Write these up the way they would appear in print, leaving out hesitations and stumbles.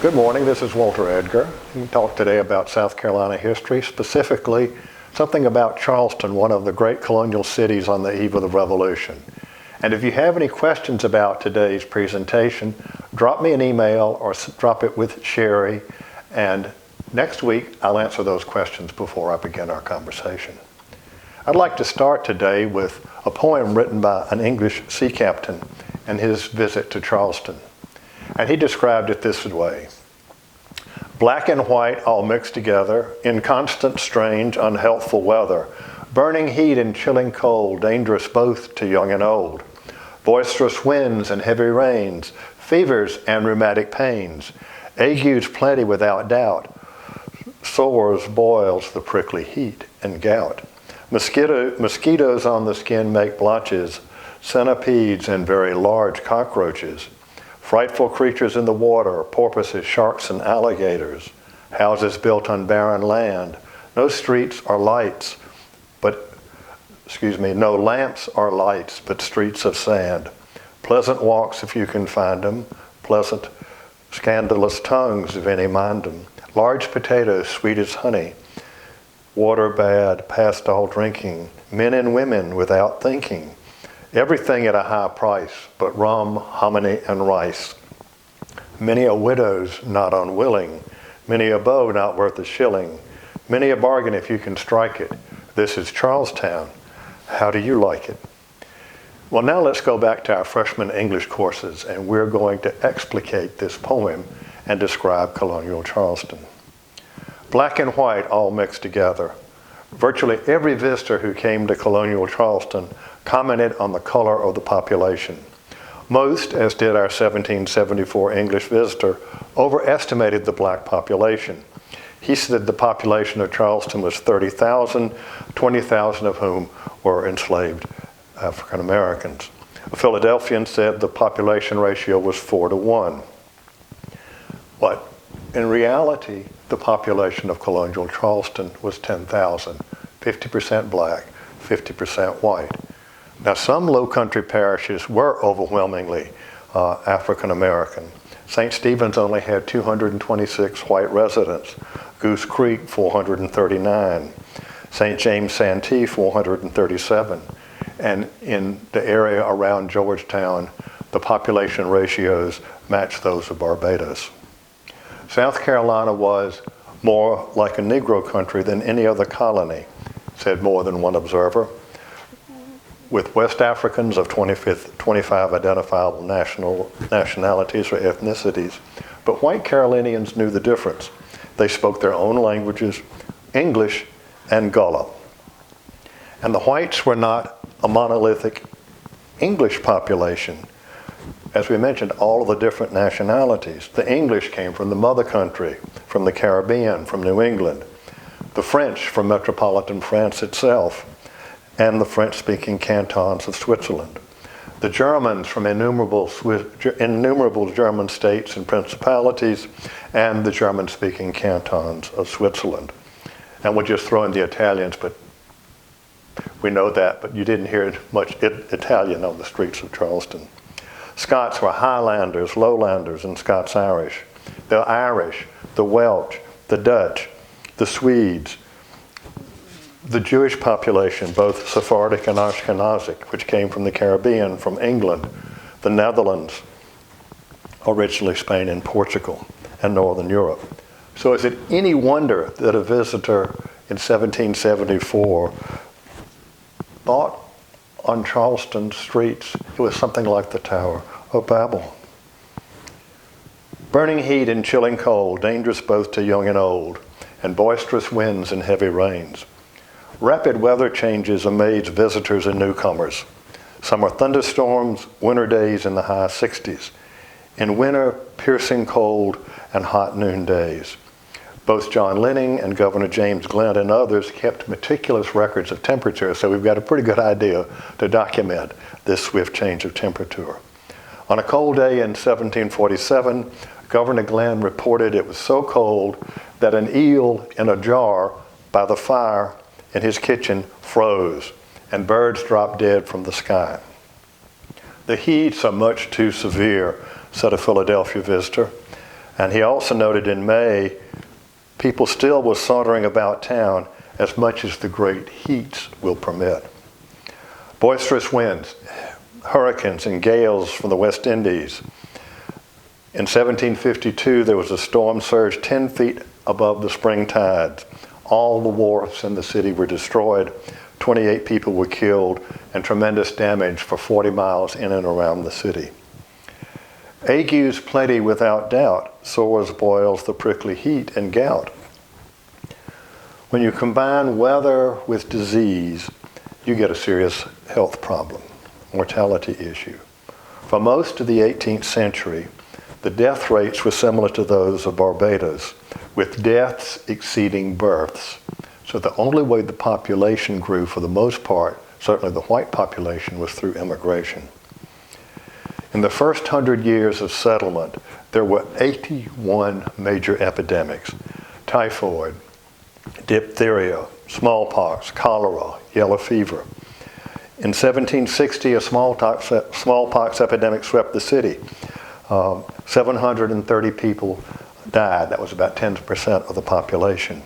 Good morning, this is Walter Edgar. We talk today about South Carolina history, specifically something about Charleston, one of the great colonial cities on the eve of the Revolution. And if you have any questions about today's presentation, drop me an email or drop it with Sherry, and next week I'll answer those questions before I begin our conversation. I'd like to start today with a poem written by an English sea captain and his visit to Charleston. And he described it this way: black and white all mixed together, in constant, strange, unhealthful weather, burning heat and chilling cold, dangerous both to young and old, boisterous winds and heavy rains, fevers and rheumatic pains, agues plenty without doubt, sores, boils, the prickly heat, and gout. Mosquitoes on the skin make blotches, centipedes and very large cockroaches, frightful creatures in the water, porpoises, sharks, and alligators, houses built on barren land, no streets or lights, no lamps or lights, but streets of sand, pleasant walks if you can find them, pleasant, scandalous tongues if any mind them, large potatoes, sweet as honey, water bad, past all drinking, men and women without thinking, everything at a high price, but rum, hominy, and rice. Many a widow's not unwilling, many a beau not worth a shilling, many a bargain if you can strike it. This is Charlestown. How do you like it? Well, now let's go back to our freshman English courses, and we're going to explicate this poem and describe colonial Charleston. Black and white all mixed together. Virtually every visitor who came to colonial Charleston commented on the color of the population. Most, as did our 1774 English visitor, overestimated the black population. He said the population of Charleston was 30,000, 20,000 of whom were enslaved African Americans. A Philadelphian said the population ratio was 4-to-1. But in reality, the population of colonial Charleston was 10,000, 50% black, 50% white. Now, some low country parishes were overwhelmingly African American. St. Stephen's only had 226 white residents, Goose Creek 439, St. James Santee 437, and in the area around Georgetown, the population ratios match those of Barbados. South Carolina was more like a Negro country than any other colony, said more than one observer, with West Africans of 25 identifiable nationalities or ethnicities. But white Carolinians knew the difference. They spoke their own languages, English and Gullah. And the whites were not a monolithic English population. As we mentioned, all of the different nationalities. The English came from the mother country, from the Caribbean, from New England. The French from metropolitan France itself, and the French-speaking cantons of Switzerland. The Germans from innumerable German states and principalities, and the German-speaking cantons of Switzerland. And we'll just throw in the Italians, but we know that, but you didn't hear much Italian on the streets of Charleston. Scots were Highlanders, Lowlanders, and Scots-Irish. The Irish, the Welsh, the Dutch, the Swedes, the Jewish population, both Sephardic and Ashkenazic, which came from the Caribbean, from England, the Netherlands, originally Spain and Portugal, and Northern Europe. So is it any wonder that a visitor in 1774 thought on Charleston streets it was something like the Tower of Babel? Burning heat and chilling cold, dangerous both to young and old, and boisterous winds and heavy rains. Rapid weather changes amaze visitors and newcomers. Summer thunderstorms, winter days in the high 60s. In winter, piercing cold and hot noon days. Both John Lenning and Governor James Glenn and others kept meticulous records of temperature, so we've got a pretty good idea to document this swift change of temperature. On a cold day in 1747, Governor Glenn reported it was so cold that an eel in a jar by the fire in his kitchen froze, and birds dropped dead from the sky. The heats are much too severe, said a Philadelphia visitor, And he also noted in May, people still were sauntering about town as much as the great heats will permit. Boisterous winds, hurricanes and gales from the West Indies. In 1752, there was a storm surge 10 feet above the spring tides. All the wharfs in the city were destroyed. 28 people were killed, and tremendous damage for 40 miles in and around the city. Agues plenty without doubt, sores, boils, the prickly heat, and gout. When you combine weather with disease, you get a serious health problem, mortality issue. For most of the 18th century, the death rates were similar to those of Barbados, with deaths exceeding births. So the only way the population grew for the most part, certainly the white population, was through immigration. In the first 100 years of settlement, there were 81 major epidemics: typhoid, diphtheria, smallpox, cholera, yellow fever. In 1760, a smallpox epidemic swept the city. 730 people died. That was about 10% of the population.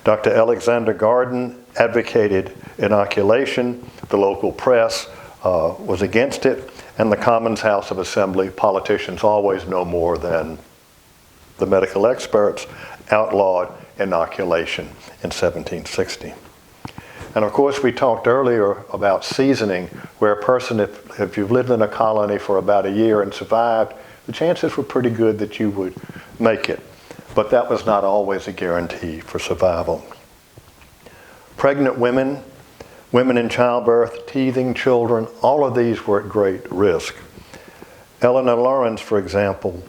Dr. Alexander Garden advocated inoculation. The local press was against it, and the Commons House of Assembly, politicians always know more than the medical experts, outlawed inoculation in 1760. And of course, we talked earlier about seasoning, where a person, if you've lived in a colony for about a year and survived, the chances were pretty good that you would make it. But that was not always a guarantee for survival. Pregnant women, women in childbirth, teething children, all of these were at great risk. Eleanor Lawrence, for example,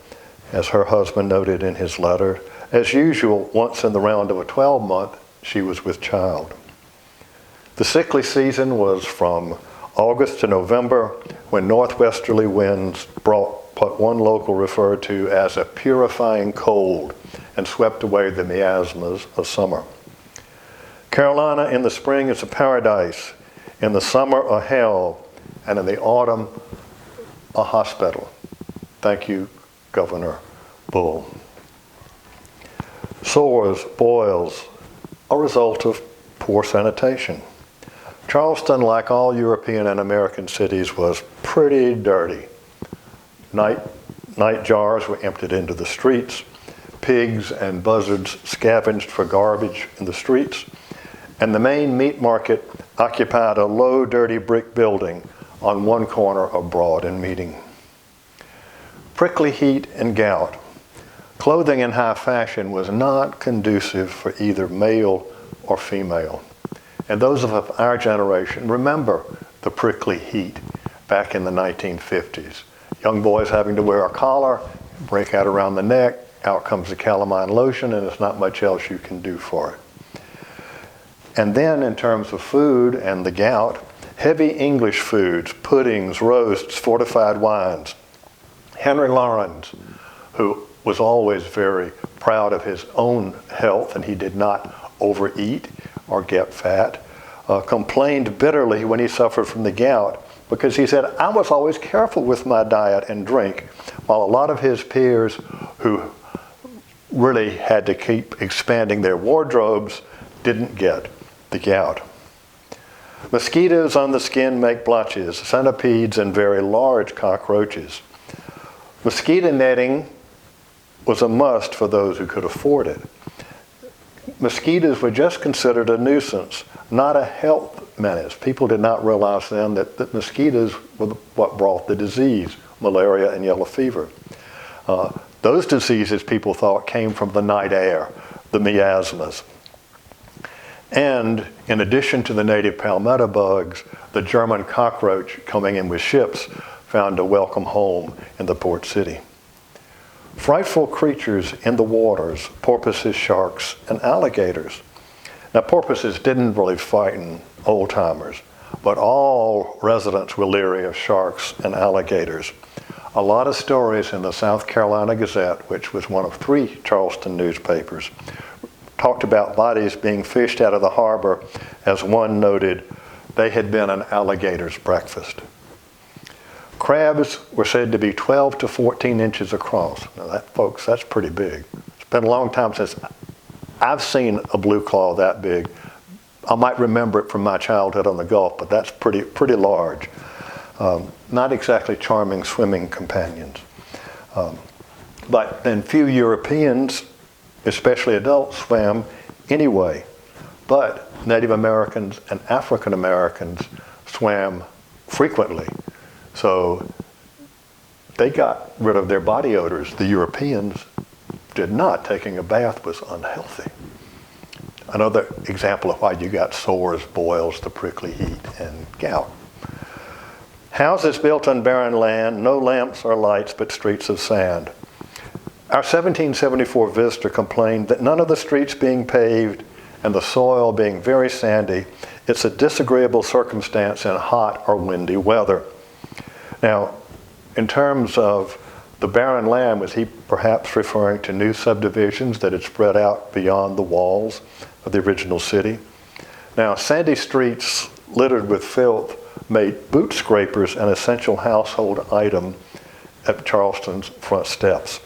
as her husband noted in his letter, as usual, once in the round of a 12-month, she was with child. The sickly season was from August to November, when northwesterly winds brought what one local referred to as a purifying cold and swept away the miasmas of summer. Carolina in the spring is a paradise, in the summer a hell, and in the autumn a hospital. Thank you, Governor Bull. Sores, boils, a result of poor sanitation. Charleston, like all European and American cities, was pretty dirty. Night jars were emptied into the streets. Pigs and buzzards scavenged for garbage in the streets. And the main meat market occupied a low, dirty brick building on one corner of Broad and Meeting. Prickly heat and gout. Clothing in high fashion was not conducive for either male or female. And those of our generation remember the prickly heat back in the 1950s. Young boys having to wear a collar, break out around the neck, out comes the calamine lotion, and there's not much else you can do for it. And then in terms of food and the gout, heavy English foods, puddings, roasts, fortified wines. Henry Laurens, who was always very proud of his own health, and he did not overeat or get fat, complained bitterly when he suffered from the gout, because he said, I was always careful with my diet and drink, while a lot of his peers who really had to keep expanding their wardrobes didn't get the gout. Mosquitoes on the skin make blotches, centipedes, and very large cockroaches. Mosquito netting was a must for those who could afford it. Mosquitoes were just considered a nuisance, not a health menace. People did not realize then that mosquitoes were what brought the disease, malaria and yellow fever. Those diseases, people thought, came from the night air, the miasmas. And in addition to the native palmetto bugs, the German cockroach coming in with ships found a welcome home in the port city. Frightful creatures in the waters, porpoises, sharks, and alligators. Now, porpoises didn't really frighten old-timers, but all residents were leery of sharks and alligators. A lot of stories in the South Carolina Gazette, which was one of 3 Charleston newspapers, talked about bodies being fished out of the harbor. As one noted, they had been an alligator's breakfast. Crabs were said to be 12 to 14 inches across. Now that, folks, that's pretty big. It's been a long time since I've seen a blue claw that big. I might remember it from my childhood on the Gulf, but that's pretty large. Not exactly charming swimming companions. But then few Europeans, especially adults, swam anyway. But Native Americans and African Americans swam frequently. So they got rid of their body odors. The Europeans did not. Taking a bath was unhealthy. Another example of why you got sores, boils, the prickly heat, and gout. Houses built on barren land, no lamps or lights, but streets of sand. Our 1774 visitor complained that none of the streets being paved and the soil being very sandy, it's a disagreeable circumstance in hot or windy weather. Now, in terms of the barren land, was he perhaps referring to new subdivisions that had spread out beyond the walls of the original city? Now, sandy streets littered with filth made boot scrapers an essential household item at Charleston's front steps.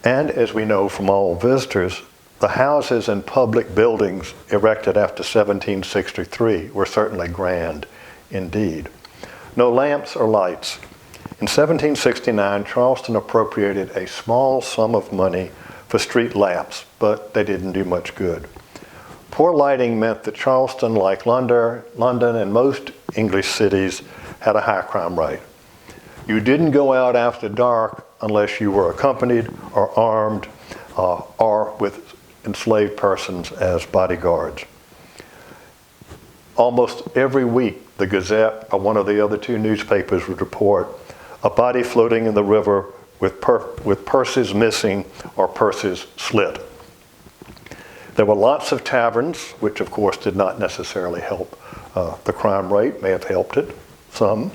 And as we know from all visitors, the houses and public buildings erected after 1763 were certainly grand indeed. No lamps or lights. In 1769, Charleston appropriated a small sum of money for street lamps, but they didn't do much good. Poor lighting meant that Charleston, like London and most English cities, had a high crime rate. You didn't go out after dark unless you were accompanied or armed or with enslaved persons as bodyguards. Almost every week, the Gazette or one of the other two newspapers would report a body floating in the river with purses missing or purses slit. There were lots of taverns, which of course did not necessarily help the crime rate, may have helped it some.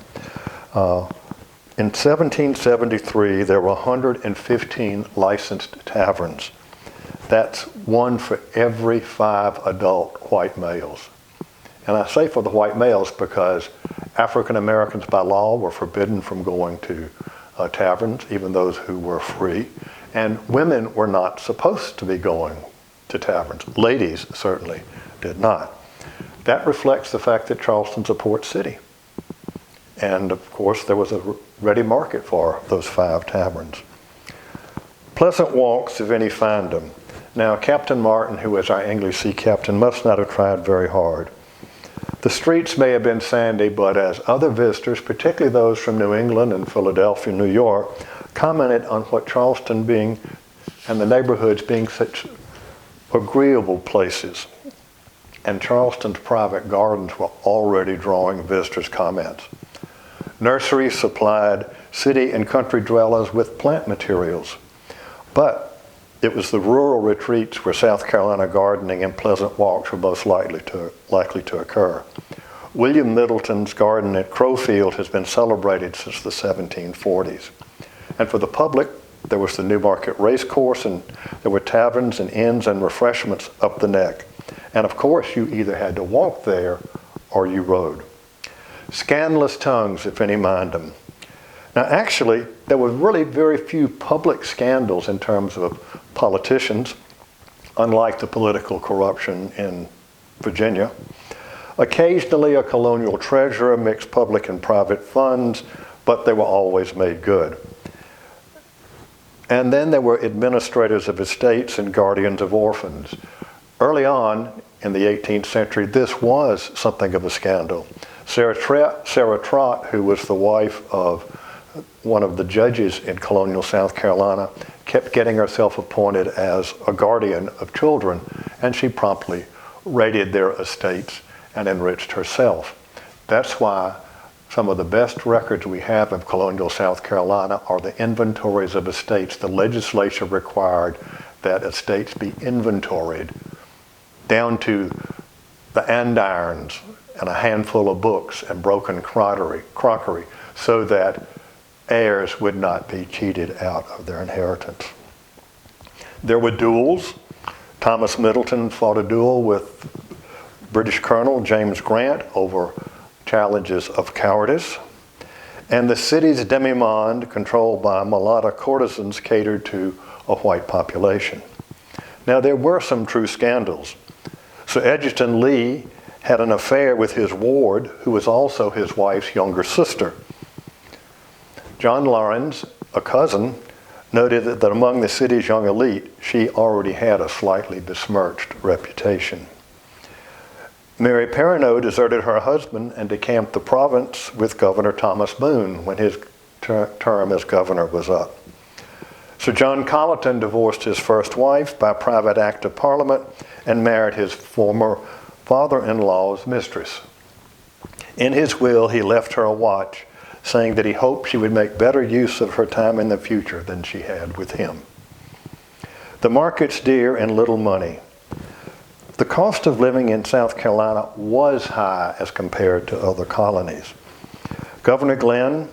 In 1773, there were 115 licensed taverns. That's one for every 5 adult white males. And I say for the white males because African Americans by law were forbidden from going to taverns, even those who were free. And women were not supposed to be going to taverns. Ladies certainly did not. That reflects the fact that Charleston's a port city. And of course, there was a ready market for those 5 taverns. Pleasant walks, if any find them. Now, Captain Martin, who was our English sea captain, must not have tried very hard. The streets may have been sandy, but as other visitors, particularly those from New England and Philadelphia, New York, commented on what Charleston being and the neighborhoods being such agreeable places. And Charleston's private gardens were already drawing visitors' comments. Nurseries supplied city and country dwellers with plant materials, but it was the rural retreats where South Carolina gardening and pleasant walks were most likely to occur. William Middleton's garden at Crowfield has been celebrated since the 1740s. And for the public, there was the Newmarket Race Course, and there were taverns and inns and refreshments up the neck. And of course, you either had to walk there or you rode. Scandalous tongues, if any mind them. Now actually, there were really very few public scandals in terms of politicians, unlike the political corruption in Virginia. Occasionally a colonial treasurer mixed public and private funds, but they were always made good. And then there were administrators of estates and guardians of orphans. Early on in the 18th century, this was something of a scandal. Sarah Trott, who was the wife of one of the judges in colonial South Carolina, kept getting herself appointed as a guardian of children, and she promptly raided their estates and enriched herself. That's why some of the best records we have of colonial South Carolina are the inventories of estates. The legislature required that estates be inventoried down to the andirons and a handful of books and broken crockery so that heirs would not be cheated out of their inheritance. There were duels. Thomas Middleton fought a duel with British Colonel James Grant over challenges of cowardice. And the city's demi-monde, controlled by mulatto courtesans, catered to a white population. Now, there were some true scandals. So Edgerton Lee had an affair with his ward, who was also his wife's younger sister. John Laurens, a cousin, noted that among the city's young elite, she already had a slightly besmirched reputation. Mary Perrineau deserted her husband and decamped the province with Governor Thomas Boone when his term as governor was up. Sir John Colleton divorced his first wife by private act of Parliament and married his former father-in-law's mistress. In his will, he left her a watch, saying that he hoped she would make better use of her time in the future than she had with him. The market's dear and little money. The cost of living in South Carolina was high as compared to other colonies. Governor Glenn,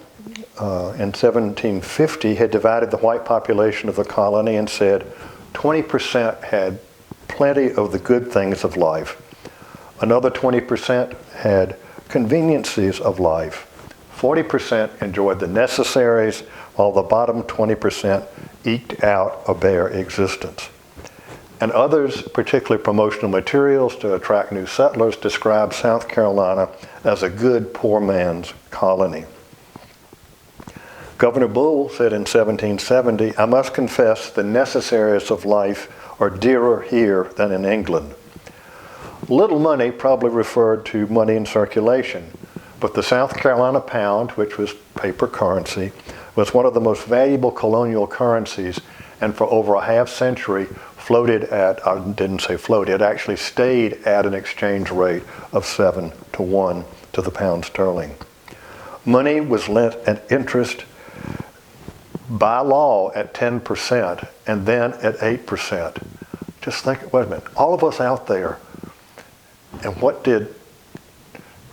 in 1750, had divided the white population of the colony and said 20% had plenty of the good things of life. Another 20% had conveniences of life. 40% enjoyed the necessaries, while the bottom 20% eked out a bare existence. And others, particularly promotional materials to attract new settlers, described South Carolina as a good poor man's colony. Governor Bull said in 1770, "I must confess the necessaries of life are dearer here than in England." Little money probably referred to money in circulation, but the South Carolina pound, which was paper currency, was one of the most valuable colonial currencies, and for over a half century floated at, I didn't say floated, it actually stayed at an exchange rate of 7-1 to the pound sterling. Money was lent at interest by law at 10% and then at 8%. Just think, wait a minute, all of us out there, and what did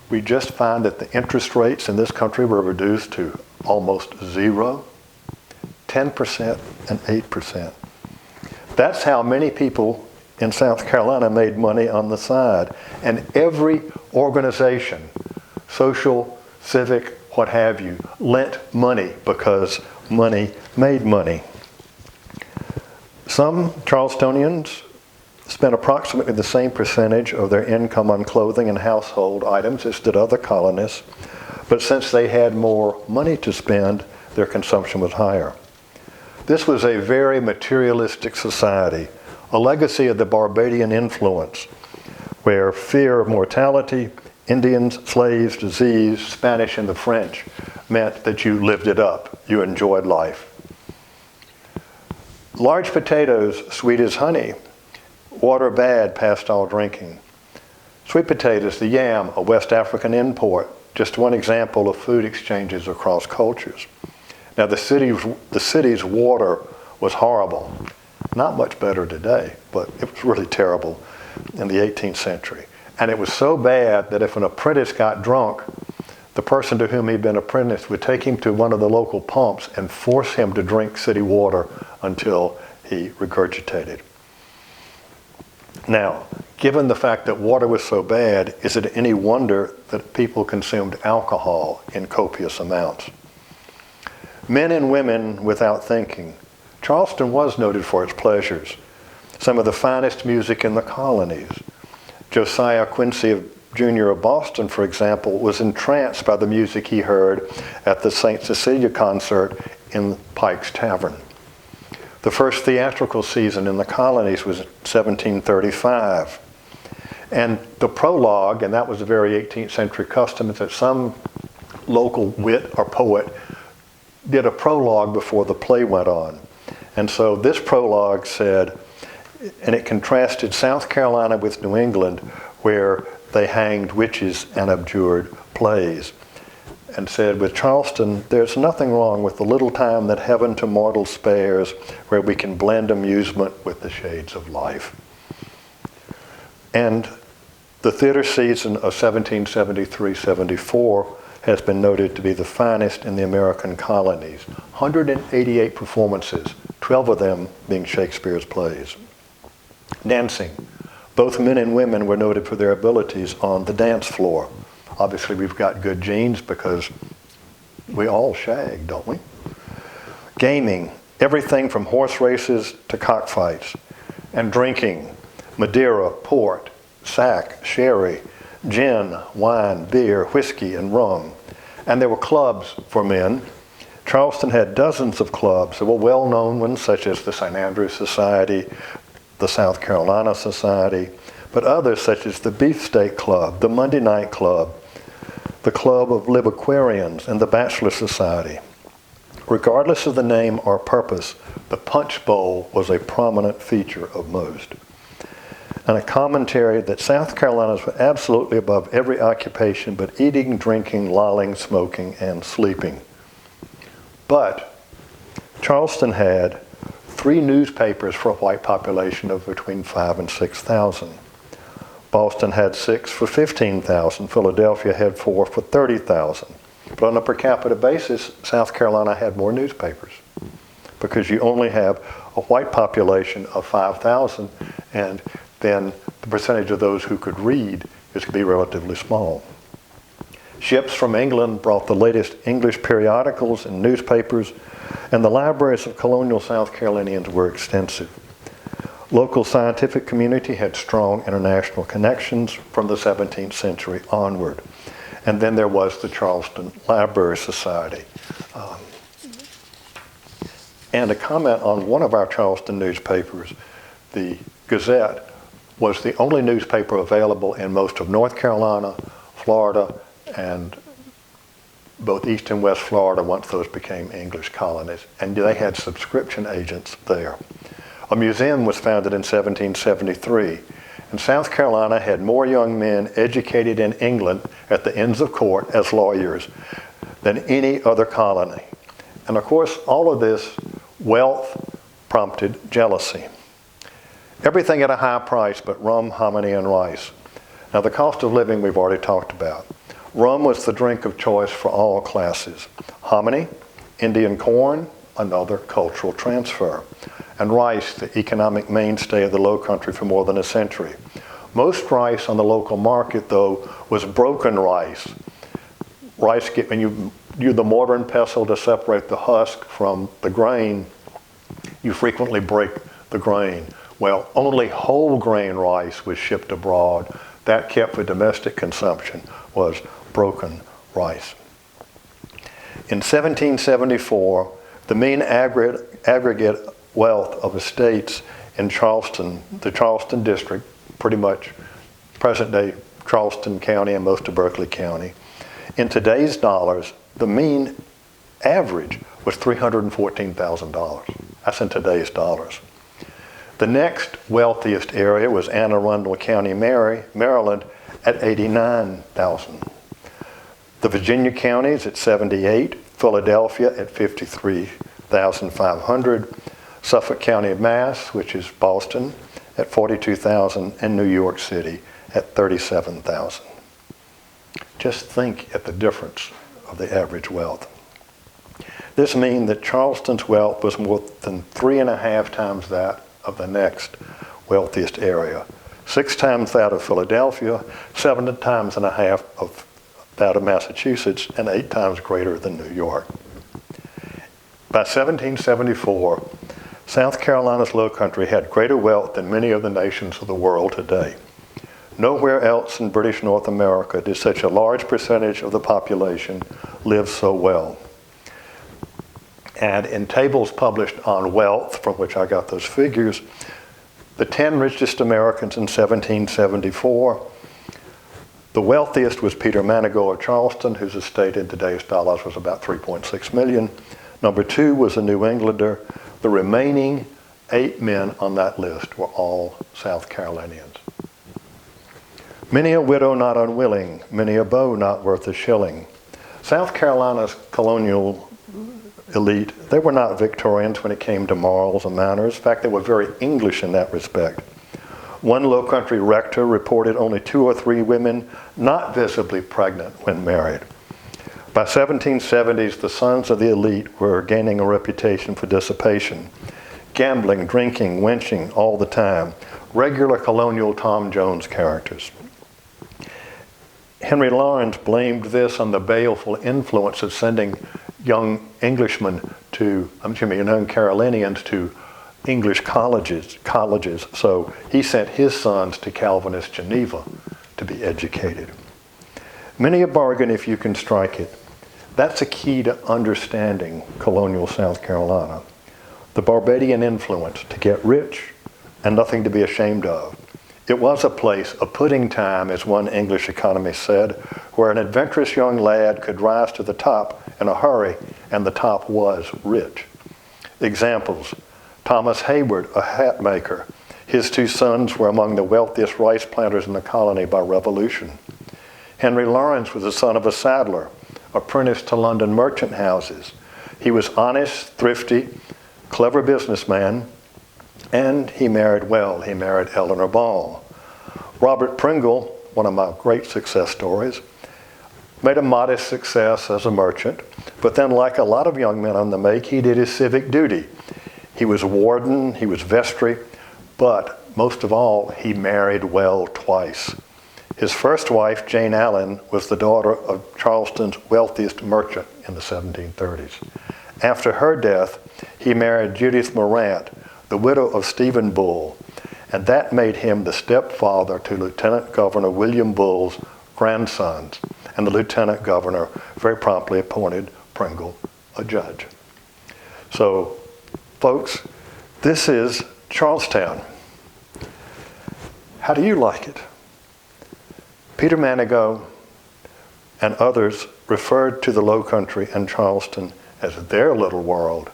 we just find that the interest rates in this country were reduced to almost zero? 10% and 8%. That's how many people in South Carolina made money on the side. And every organization, social, civic, what have you, lent money because money made money. Some Charlestonians spent approximately the same percentage of their income on clothing and household items as did other colonists, but since they had more money to spend, their consumption was higher. This was a very materialistic society, a legacy of the Barbadian influence, where fear of mortality, Indians, slaves, disease, Spanish, and the French meant that you lived it up, you enjoyed life. Large potatoes, sweet as honey. Water bad, past all drinking. Sweet potatoes, the yam, a West African import, just one example of food exchanges across cultures. Now the city's water was horrible. Not much better today, but it was really terrible in the 18th century. And it was so bad that if an apprentice got drunk, the person to whom he'd been apprenticed would take him to one of the local pumps and force him to drink city water until he regurgitated. Now, given the fact that water was so bad, is it any wonder that people consumed alcohol in copious amounts? Men and women without thinking. Charleston was noted for its pleasures. Some of the finest music in the colonies. Josiah Quincy Jr. of Boston, for example, was entranced by the music he heard at the St. Cecilia concert in Pike's Tavern. The first theatrical season in the colonies was 1735. And the prologue, and that was a very 18th century custom, is that some local wit or poet did a prologue before the play went on. And so this prologue said, and it contrasted South Carolina with New England, where they hanged witches and abjured plays, and said, with Charleston, there's nothing wrong with the little time that heaven to mortals spares, where we can blend amusement with the shades of life. And the theater season of 1773-74 has been noted to be the finest in the American colonies. 188 performances, 12 of them being Shakespeare's plays. Dancing. Both men and women were noted for their abilities on the dance floor. Obviously, we've got good genes because We all shag, don't we? Gaming, everything from horse races to cockfights. And drinking, Madeira, port, sack, sherry, gin, wine, beer, whiskey, and rum. And there were clubs for men. Charleston had dozens of clubs. There were well-known ones such as the St. Andrews Society, the South Carolina Society, but others such as the Beefsteak Club, the Monday Night Club, the Club of Libaquarians, and the Bachelor Society. Regardless of the name or purpose, the punch bowl was a prominent feature of most. And a commentary that South Carolinas were absolutely above every occupation but eating, drinking, lolling, smoking, and sleeping. But Charleston had 3 newspapers for a white population of between 5,000 and 6,000. Boston had 6 for 15,000. Philadelphia had 4 for 30,000. But on a per capita basis, South Carolina had more newspapers because you only have a white population of 5,000, and then the percentage of those who could read is going to be relatively small. Ships from England brought the latest English periodicals and newspapers, and the libraries of colonial South Carolinians were extensive. Local scientific community had strong international connections from the 17th century onward. And then there was the Charleston Library Society. And a comment on one of our Charleston newspapers, the Gazette, was the only newspaper available in most of North Carolina, Florida, and both East and West Florida once those became English colonies. And they had subscription agents there. A museum was founded in 1773. And South Carolina had more young men educated in England at the Inns of Court as lawyers than any other colony. And of course, all of this wealth prompted jealousy. Everything at a high price but rum, hominy, and rice. Now the cost of living we've already talked about. Rum was the drink of choice for all classes. Hominy, Indian corn, another cultural transfer. And rice, the economic mainstay of the Low Country for more than a century. Most rice on the local market, though, was broken rice. Rice, when you use the mortar and pestle to separate the husk from the grain, you frequently break the grain. Well, only whole grain rice was shipped abroad. That kept for domestic consumption was broken rice. In 1774, the mean aggregate wealth of estates in Charleston, the Charleston district, pretty much present-day Charleston County and most of Berkeley County. In today's dollars, the mean average was $314,000. That's in today's dollars. The next wealthiest area was Anne Arundel County, Maryland, at $89,000. The Virginia counties at 78, Philadelphia at 53,500, Suffolk County, Mass, which is Boston, at 42,000, and New York City at 37,000. Just think at the difference of the average wealth. This means that Charleston's wealth was more than 3.5 times that of the next wealthiest area, 6 times that of Philadelphia, 7.5 times of that of Massachusetts, and 8 times greater than New York. By 1774, South Carolina's Low Country had greater wealth than many of the nations of the world today. Nowhere else in British North America did such a large percentage of the population live so well. And in tables published on wealth, from which I got those figures, the 10 richest Americans in 1774, the wealthiest was Peter Manigault of Charleston, whose estate in today's dollars was about $3.6 million. Number 2 was a New Englander. The remaining 8 men on that list were all South Carolinians. Many a widow not unwilling, many a beau not worth a shilling. South Carolina's colonial elite, they were not Victorians when it came to morals and manners. In fact, they were very English in that respect. One Low Country rector reported only 2 or 3 women not visibly pregnant when married. By 1770s, the sons of the elite were gaining a reputation for dissipation. Gambling, drinking, wenching all the time. Regular colonial Tom Jones characters. Henry Lawrence blamed this on the baleful influence of sending young Englishmen young Carolinians to English colleges. So he sent his sons to Calvinist Geneva to be educated. Many a bargain if you can strike it. That's a key to understanding colonial South Carolina. The Barbadian influence to get rich and nothing to be ashamed of. It was a place, a pudding time, as one English economist said, where an adventurous young lad could rise to the top in a hurry, and the top was rich. Examples: Thomas Hayward, a hat maker. His two sons were among the wealthiest rice planters in the colony by Revolution. Henry Lawrence was the son of a saddler, apprenticed to London merchant houses. He was honest, thrifty, clever businessman, and he married well. He married Eleanor Ball. Robert Pringle, one of my great success stories, made a modest success as a merchant, but then, like a lot of young men on the make, he did his civic duty. He was warden, he was vestry, but most of all, he married well twice. His first wife, Jane Allen, was the daughter of Charleston's wealthiest merchant in the 1730s. After her death, he married Judith Morant, the widow of Stephen Bull, and that made him the stepfather to Lieutenant Governor William Bull's grandsons, and the Lieutenant Governor very promptly appointed Pringle a judge. So, folks, this is Charlestown. How do you like it? Peter Manigault and others referred to the Low Country and Charleston as their little world,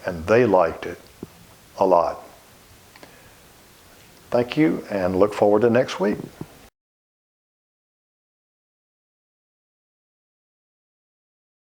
and they liked it a lot. Thank you, and look forward to next week.